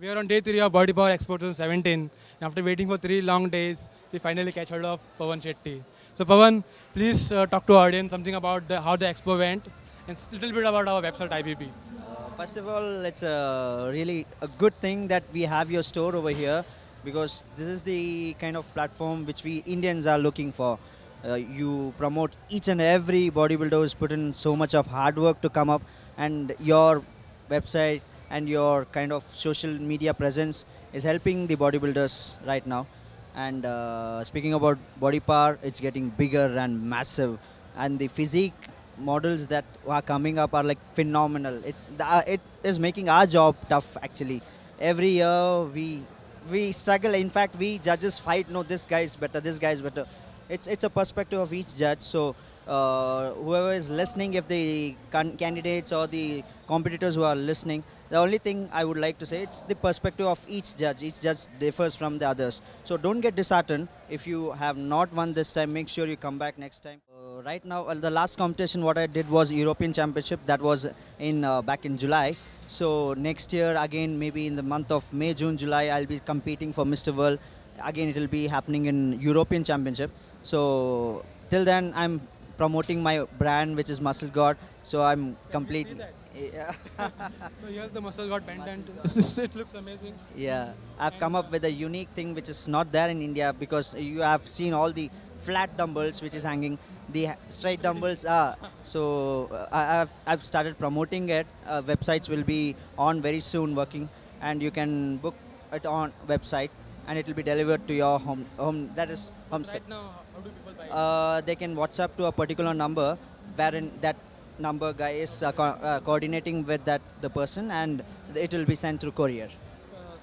We are on day 3 of Body Power Expo 2017. And after waiting for 3 long days, we finally catch hold of Pawan Shetty. So Pawan, please talk to our audience something about how the expo went and a little bit about our website IBB. First of all, it's really a good thing that we have your store over here because this is the kind of platform which we Indians are looking for. You promote each and every bodybuilder who's put in so much of hard work to come up, and your website and your kind of social media presence is helping the bodybuilders right now. And speaking about body power, it's getting bigger and massive, and the physique models that are coming up are like phenomenal. It is making our job tough actually. Every year we struggle. In fact, we judges fight. No, this guy is better. This guy is better. It's a perspective of each judge. So whoever is listening, if the candidates or the competitors who are listening, the only thing I would like to say, it's the perspective of each judge. Each judge differs from the others. So don't get disheartened. If you have not won this time, make sure you come back next time. Right now, the last competition what I did was European Championship. That was in back in July. So next year, again, maybe in the month of May, June, July, I'll be competing for Mr. World. Again, it will be happening in European Championship. So till then, I'm promoting my brand, which is Muscle God. So I'm complete. Yeah. So here's the Muscle God pendant. It looks amazing. Yeah, I've come up with a unique thing which is not there in India because you have seen all the flat dumbbells which is hanging. The straight dumbbells are. So I've started promoting it. Websites will be on very soon working, and you can book it on website, and it will be delivered to your home. That is home. Right now, how do people buy it? They can WhatsApp to a particular number, wherein that number guy is coordinating with the person, and it will be sent through courier.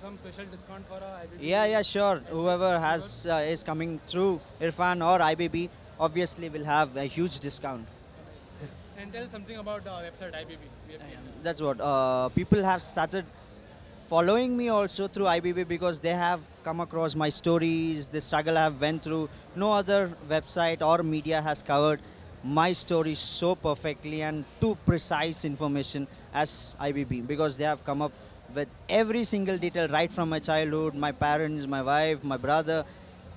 Some special discount for IBB? Yeah, sure. Whoever has is coming through Irfan or IBB obviously will have a huge discount. And tell something about our website IBB. That's what people have started following me also through IBB because they have come across my stories, the struggle I have went through. No other website or media has covered my story so perfectly and too precise information as IBB because they have come up with every single detail right from my childhood, my parents, my wife, my brother,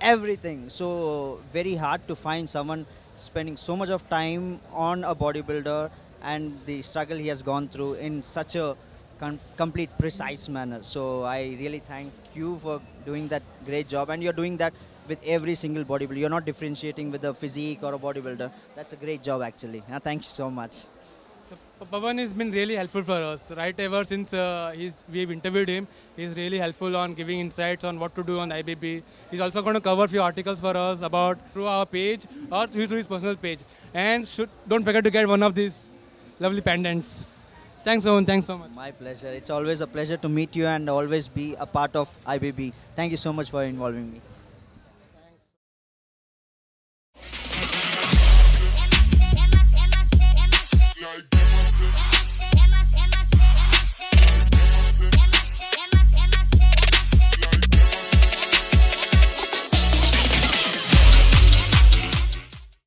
everything. So very hard to find someone spending so much of time on a bodybuilder and the struggle he has gone through in such a complete precise manner. So I really thank you for doing that great job, and you're doing that with every single bodybuilder. You're not differentiating with a physique or a bodybuilder. That's a great job actually. Thank you so much. So Pawan has been really helpful for us, right? Ever since we've interviewed him, he's really helpful on giving insights on what to do on IBB. He's also going to cover a few articles for us about through our page or through his personal page. And don't forget to get one of these lovely pendants. Thanks, Pawan. Thanks so much. My pleasure. It's always a pleasure to meet you and always be a part of IBB. Thank you so much for involving me.